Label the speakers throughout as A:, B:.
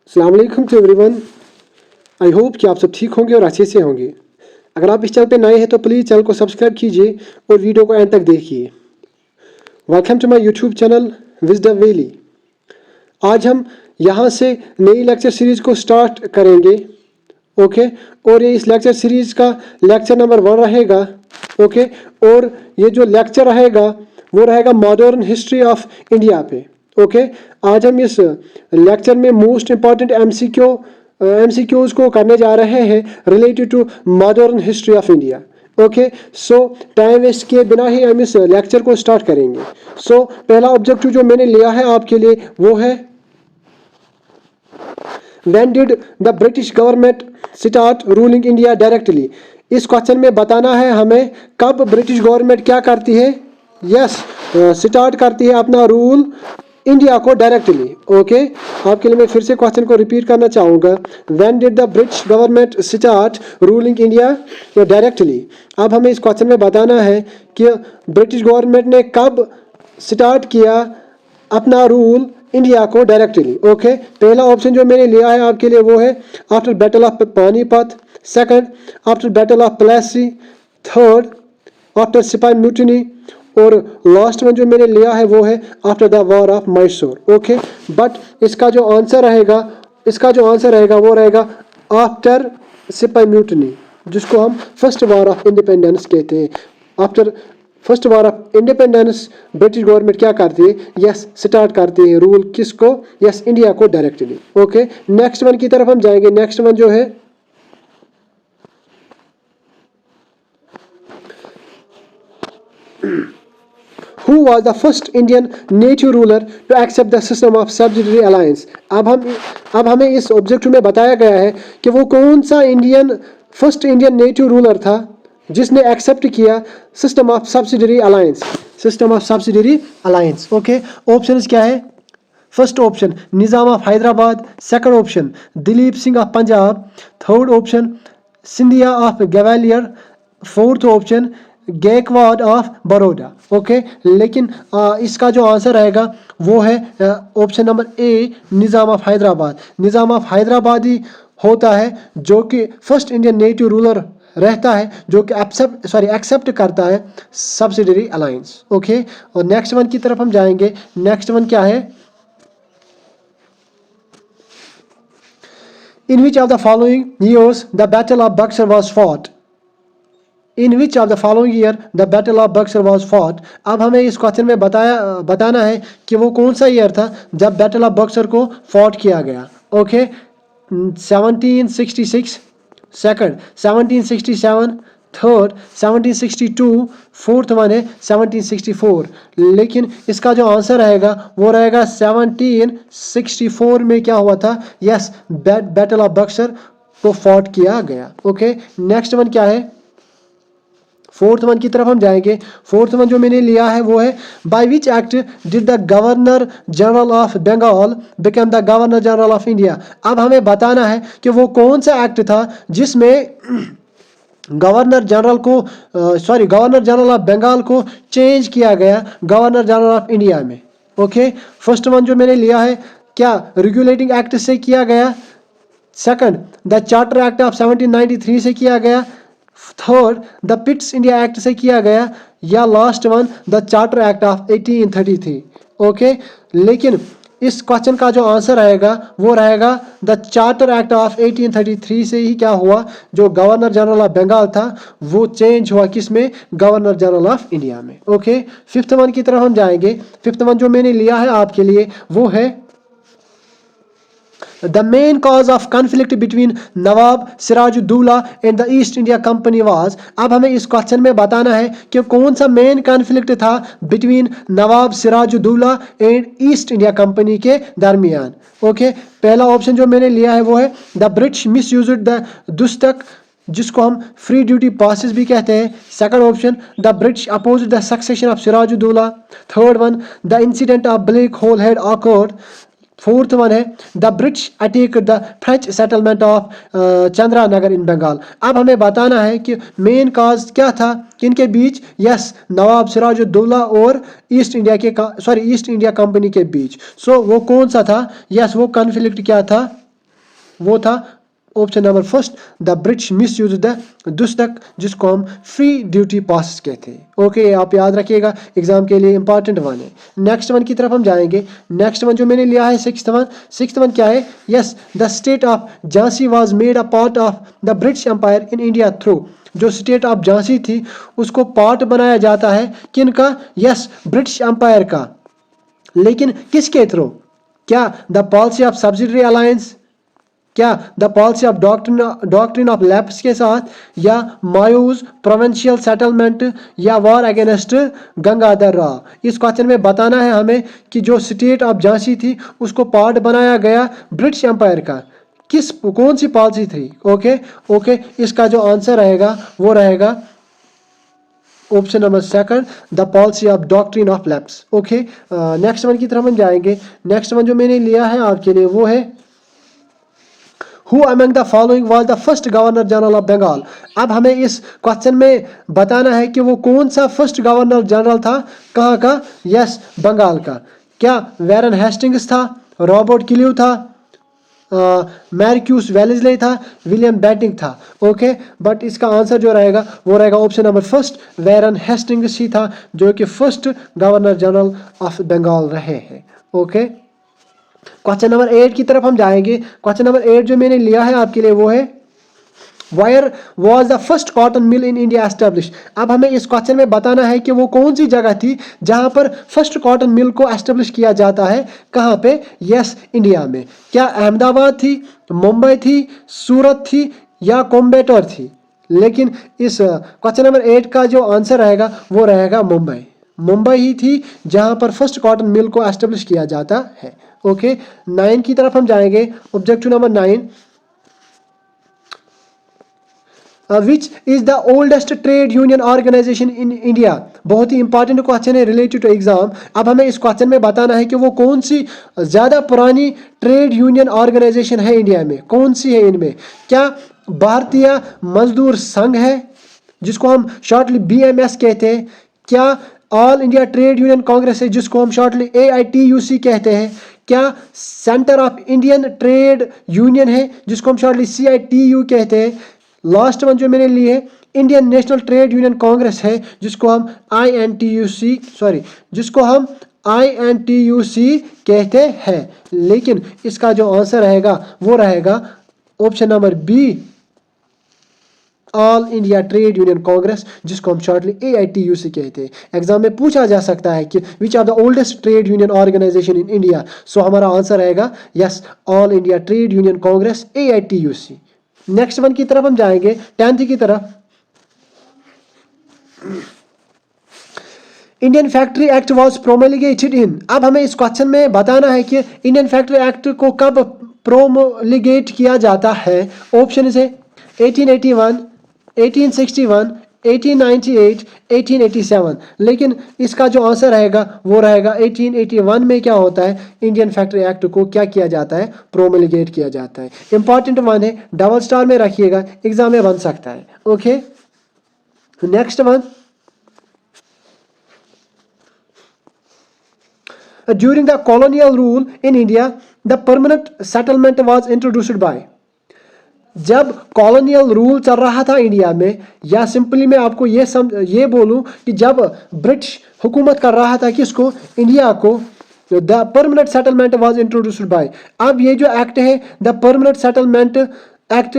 A: अस्सलाम वालेकुम to everyone. I hope कि आप सब ठीक होंगे और अच्छे से होंगे। अगर आप इस चैनल पे नए हैं तो प्लीज़ चैनल को सब्सक्राइब कीजिए और वीडियो को एंड तक देखिए। Welcome to my YouTube channel Wisdom Valley. आज हम यहाँ से नई लेक्चर सीरीज़ को स्टार्ट करेंगे। ओके और ये इस लेक्चर सीरीज़ का लेक्चर नंबर 1 रहेगा। ओके और ये जो लेक्चर रहेगा वो रहेगा मॉडर्न हिस्ट्री ऑफ इंडिया पे। ओके आज हम इस लेक्चर में मोस्ट इम्पॉर्टेंट एमसीक्यूज को करने जा रहे हैं related to modern history of India. Okay so time waste किए बिना ही हम इस लेक्चर को स्टार्ट करेंगे। सो पहला ऑब्जेक्टिव जो मैंने लिया है आपके लिए वो है When did the British government start ruling India directly? इस क्वेश्चन में बताना है हमें कब ब्रिटिश गवर्नमेंट क्या करती है। स्टार्ट करती है अपना रूल इंडिया को डायरेक्टली। ओके आपके लिए मैं फिर से क्वेश्चन को रिपीट करना चाहूँगा। When did the British government start ruling India directly? अब हमें इस क्वेश्चन में बताना है कि ब्रिटिश गवर्नमेंट ने कब स्टार्ट किया अपना रूल इंडिया को डायरेक्टली। ओके पहला ऑप्शन जो मैंने लिया है आपके लिए वो है after battle of Panipat, second after battle of Plassey, third after sipahi mutiny और लास्ट में जो मैंने लिया है वो है after the war of Mysore. Okay but इसका जो आंसर रहेगा वो रहेगा आफ्टर सिपाही म्यूटिनी, जिसको हम फर्स्ट वॉर ऑफ इंडिपेंडेंस कहते हैं। After first war of independence British government क्या करती है, स्टार्ट करती है रूल किसको, इंडिया को डायरेक्टली। ओके नेक्स्ट वन की तरफ हम जाएंगे। नेक्स्ट वन जो है Who was the first Indian native ruler to accept the system of subsidiary alliance? अब हमें इस ऑब्जेक्टिव में बताया गया है कि वो कौन सा फर्स्ट इंडियन नेटिव रूलर था जिसने एक्सेप्ट किया system of subsidiary alliance. Okay options क्या है? First option Nizam of Hyderabad, second option Dilip Singh of Punjab, third option Scindia of Gwalior, fourth option Gaekwad of Baroda. Okay लेकिन इसका जो आंसर रहेगा वो है option number A Nizam of Hyderabad. Nizam of Hyderabad ही होता है जो कि फर्स्ट इंडियन नेटिव रूलर रहता है जो कि एक्सेप्ट करता है सब्सिडरी अलायंस। ओके और नेक्स्ट वन की तरफ हम जाएंगे। नेक्स्ट वन क्या है? In which of the following years the battle of Buxar was fought? In which of the following year the battle of Buxar was fought? अब हमें इस क्वेश्चन में बताना है कि वो कौन सा ईयर था जब बैटल ऑफ बक्सर को फॉट किया गया। Okay 1766, second 1767, third 1762, fourth one है 1764। लेकिन इसका जो आंसर रहेगा वो रहेगा 1764 में क्या हुआ था, बैटल ऑफ बक्सर को फॉट किया गया। ओके नेक्स्ट वन क्या है? फोर्थ वन की तरफ हम जाएंगे। फोर्थ वन जो मैंने लिया है वो है by which act did the governor general of Bengal become the governor general of India? अब हमें बताना है कि वो कौन सा एक्ट था जिसमें गवर्नर जनरल ऑफ बंगाल को चेंज किया गया गवर्नर जनरल ऑफ इंडिया में। ओके फर्स्ट वन जो मैंने लिया है क्या रेगुलेटिंग एक्ट से किया गया, second the charter act of 1793 से किया गया, third the Pitt's India act से किया गया, या last one the charter act of 1833। Okay लेकिन इस क्वेश्चन का जो आंसर रहेगा वो रहेगा द चार्टर एक्ट ऑफ 1833 से ही क्या हुआ, जो गवर्नर जनरल ऑफ बंगाल था वो चेंज हुआ किसमें, गवर्नर जनरल ऑफ इंडिया में। ओके फिफ्थ वन की तरफ हम जाएंगे। फिफ्थ वन जो मैंने लिया है आपके लिए वो है The main cause of conflict between Nawab Siraj-ud-Daulah and the East India Company was। अब हमें इस क्वेश्चन में बताना है कि कौन सा मेन कॉन्फ्लिक्ट था between nawab Sirajuddaulah and East India Company के दरमियान। ओके पहला ऑप्शन जो मैंने लिया है वो है the British misused the dastak, जिसको हम फ्री ड्यूटी पासेस भी कहते हैं। Second option the British opposed the succession of Sirajuddaula, third one the incident of black hole had occurred, fourth one है the British attack the French settlement of Chandernagore in Bengal. अब हमें बताना है कि मेन काज क्या था किनके बीच, नवाब सिराजुद्दौला और ईस्ट इंडिया कंपनी के बीच। सो वो कौन सा था, वो कॉन्फ्लिक्ट क्या था, वो था option number first, the British misuse the dastak, जिसको हम फ्री ड्यूटी पास कहते हैं। ओके, आप याद रखिएगा, एग्जाम के लिए इंपॉर्टेंट वन है। नेक्स्ट वन की तरफ हम जाएंगे। नेक्स्ट वन जो मैंने लिया है सिक्स्थ वन क्या है? Yes, the state of Jhansi was made a part of the British empire in India through. जो स्टेट ऑफ झांसी थी उसको पार्ट बनाया जाता है किनका? यस, ब्रिटिश एम्पायर का। लेकिन किसके थ्रू? क्या the policy of subsidiary alliance, क्या the policy of doctrine of lapse के साथ, या मायूज प्रोविंशियल सेटलमेंट, या वॉर अगेंस्ट गंगाधर राव? इस क्वेश्चन में बताना है हमें कि जो स्टेट ऑफ झांसी थी उसको पार्ट बनाया गया ब्रिटिश एम्पायर का, कौन सी पॉलिसी थी? ओके, इसका जो आंसर रहेगा वो रहेगा option number second, the policy of doctrine of lapse. Okay, next one की तरफ हम जाएंगे। नेक्स्ट वन जो मैंने लिया है आपके लिए वो है, Who among the following was the first governor general of Bengal? अब हमें इस क्वेश्चन में बताना है कि वो कौन सा फर्स्ट गवर्नर जनरल था, कहाँ का? यस, बंगाल का। क्या वैरन हेस्टिंग्स था, रॉबर्ट क्लीव था, मैर्क्यूस वेलेस्ली था, विलियम बेंटिंक था? ओके, बट इसका आंसर जो रहेगा वो रहेगा option number first, Warren Hastings ही था जो कि first governor general of Bengal रहे हैं। ओके, क्वेश्चन नंबर 8 की तरफ हम जाएंगे। क्वेश्चन नंबर 8 जो मैंने लिया है आपके लिए वो है, wire was the first cotton mill in India establish? अब हमें इस क्वेश्चन में बताना है कि वो कौन सी जगह थी जहां पर फर्स्ट कॉटन मिल को एस्टेब्लिश किया जाता है, कहां पे? यस, इंडिया में। क्या अहमदाबाद थी, मुंबई थी, सूरत थी, या कोयम्बटूर थी? लेकिन इस क्वेश्चन नंबर 8 का जो आंसर रहेगा वो रहेगा मुंबई ही थी जहां पर फर्स्ट कॉटन मिल को एस्टेब्लिश किया जाता है। ओके, 9 की तरफ हम जाएंगे। Objective number 9, which is the oldest trade union organisation in India? बहुत ही इंपॉर्टेंट क्वेश्चन है रिलेटेड टू एग्जाम। अब हमें इस क्वेश्चन में बताना है कि वो कौन सी ज्यादा पुरानी ट्रेड यूनियन ऑर्गेनाइजेशन है इंडिया में, कौन सी है इनमें? क्या भारतीय मजदूर संघ है जिसको हम शॉर्टली BMS कहते हैं? क्या all India trade union Congress है जिसको हम शॉर्टली AITUC कहते हैं? क्या centre of Indian trade union है जिसको हम शॉर्टली CITU कहते हैं? लास्ट वन जो मैंने ली है, Indian national trade union Congress है जिसको हम INTUC कहते हैं। लेकिन इसका जो आंसर रहेगा वो रहेगा option number B, All India trade union Congress, जिसको हम शॉर्टली AITUC कहते हैं। एग्जाम में पूछा जा सकता है कि which are the oldest trade union organisation in India? So हमारा आंसर रहेगा yes, all India trade union congress, AITUC। Next one की तरफ हम जाएंगे, 10th की तरफ। Indian factory act was promulgated in? अब हमें इस क्वेश्चन में बताना है कि इंडियन फैक्ट्री एक्ट को कब प्रोमोलिगेट किया जाता है। ऑप्शन है 1881, 1861, 1898, 1887। लेकिन इसका जो आंसर रहेगा वो रहेगा 1881 में क्या होता है, इंडियन फैक्ट्री एक्ट को क्या किया जाता है, प्रोमोलिगेट किया जाता है। इंपॉर्टेंट वन है, डबल स्टार में रखिएगा, एग्जाम में बन सकता है। Okay, next one, during the colonial rule in India the permanent settlement was introduced by? जब कॉलोनियल रूल चल रहा था इंडिया में, या सिंपली मैं आपको ये बोलूं कि जब ब्रिटिश हुकूमत कर रहा था किसको, इंडिया को, the permanent settlement was introduced by. अब ये जो एक्ट है द परमानेंट सेटलमेंट एक्ट,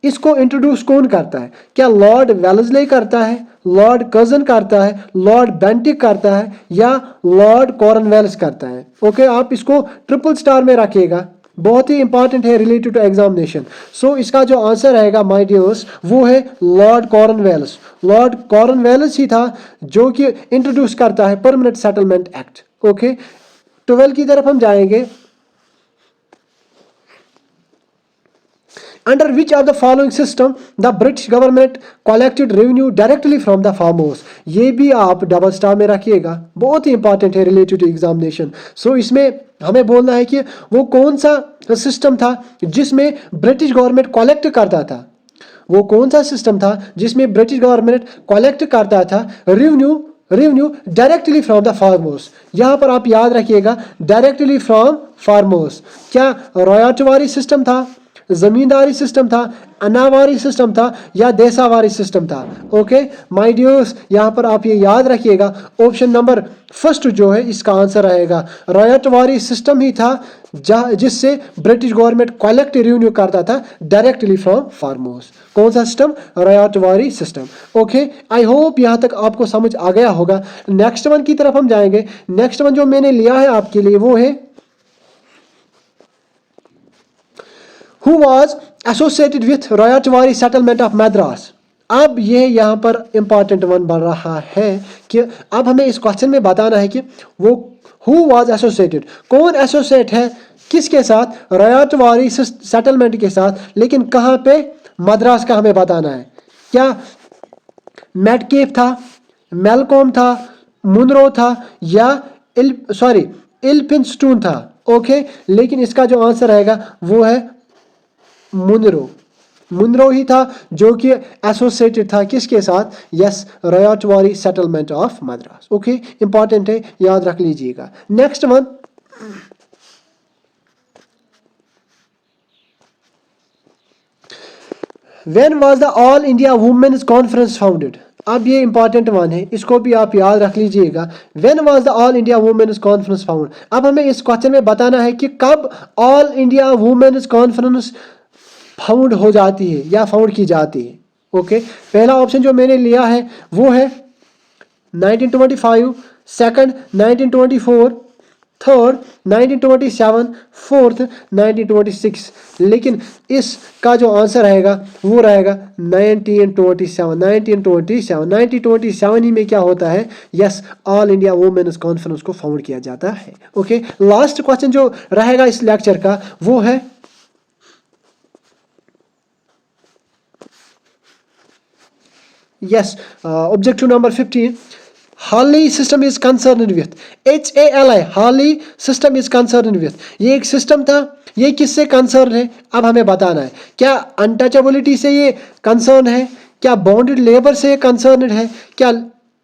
A: इसको इंट्रोड्यूस कौन करता है? क्या लॉर्ड वेलेस्ली करता है, लॉर्ड कर्जन करता है, लॉर्ड बेंटिक करता है, या लॉर्ड कॉर्नवेलिस करता है? ओके, आप इसको ट्रिपल स्टार में रखिएगा, बहुत ही इंपॉर्टेंट है रिलेटेड टू एग्जामिनेशन। सो इसका जो आंसर रहेगा माय डियर्स वो है लॉर्ड कॉर्नवेलिस। लॉर्ड कॉर्नवेलिस ही था जो कि इंट्रोड्यूस करता है परमानेंट सेटलमेंट एक्ट। ओके, 12 की तरफ हम जाएंगे। Under which of the following system the British government collected revenue directly from the farmers? ये भी आप डबल स्टार में रखिएगा, बहुत ही इंपॉर्टेंट है रिलेटेड टू एग्जामिनेशन। सो इसमें हमें बोलना है कि वो कौन सा सिस्टम था जिसमें ब्रिटिश गवर्नमेंट कलेक्ट करता था, वो कौन सा सिस्टम था जिसमें ब्रिटिश गवर्नमेंट कलेक्ट करता था revenue directly from the farmers. यहाँ पर आप याद रखिएगा डायरेक्टली फ्रॉम फार्मर्स। क्या रॉयल्टी वाली सिस्टम था, ज़मींदारी सिस्टम था, अनावारी सिस्टम था या देसावारी सिस्टम था? ओके माय डियर्स, यहाँ पर आप ये याद रखिएगा, ऑप्शन नंबर फर्स्ट जो है इसका आंसर रहेगा रॉयतवारी सिस्टम ही था, जिससे ब्रिटिश गवर्नमेंट कलेक्ट रेवेन्यू करता था डायरेक्टली फ्रॉम फार्मर्स। कौन सा system? Ryotwari system. Okay I hope यहाँ तक आपको समझ आ गया होगा। नेक्स्ट वन की तरफ हम जाएंगे। नेक्स्ट वन जो मैंने लिया है आपके लिए वो है Who was associated with Rayatwari settlement of Madras? अब ये यहाँ पर इंपॉर्टेंट वन बन रहा है कि अब हमें इस क्वेश्चन में बताना है कि वो हु वाज एसोसिएटेड, कौन एसोसिएट है किसके साथ? रयाटवारी सेटलमेंट के साथ, लेकिन कहाँ पे? मद्रास का हमें बताना है। क्या मैटकेफ था, मेलकॉम था, मुनरो था या इल्फिंस्टन था? ओके लेकिन इसका जो आंसर रहेगा वो है मुनरो ही था जो कि एसोसिएटेड था किसके साथ? Yes, Ryotwari settlement of Madras. Okay important है, याद रख लीजिएगा। Next one, when was the all India women's conference founded? अब ये इंपॉर्टेंट वन है, इसको भी आप याद रख लीजिएगा। When was the all India women's Conference found? अब हमें इस क्वेश्चन में बताना है कि कब All India women's Conference found हो जाती है या फाउंड की जाती है। ओके पहला ऑप्शन जो मैंने लिया है वो है 1925, सेकंड 1924, थर्ड 1927, फोर्थ 1926, लेकिन इसका जो आंसर रहेगा वो रहेगा 1927 ही में क्या होता है? Yes, all India women's Conference को फाउंड किया जाता है। ओके लास्ट क्वेश्चन जो रहेगा इस लेक्चर का वो है yes objective number 15, Harley system is concerned with, HALI Harley system is concerned with, ये एक सिस्टम था, ये किससे कंसर्न है? अब हमें बताना है। क्या अनटचेबिलिटी से ये कंसर्न है? क्या बॉन्डेड लेबर से ये कंसर्न है? क्या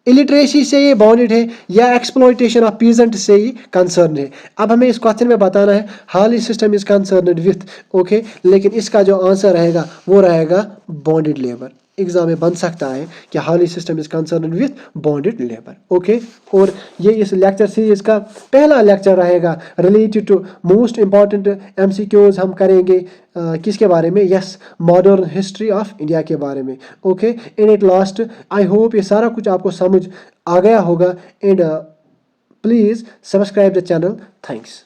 A: इलिटरेसी से ये बॉन्डेड है या एक्सप्लॉयटेशन ऑफ पीजेंट से ही कंसर्न है? अब हमें इस क्वेश्चन में बताना है Harley system is concern with. Okay लेकिन इसका जो आंसर रहेगा वो रहेगा बॉन्डेड लेबर। एग्जाम में बन सकता है कि Hali system is concern with bonded labour. Okay और ये इस लेक्चर सीरीज का पहला लेक्चर रहेगा related to most important MCQs हम करेंगे किसके बारे में? Yes, modern history of India के बारे में। Okay in it last I hope ये सारा कुछ आपको समझ आ गया होगा and please subscribe the channel. Thanks.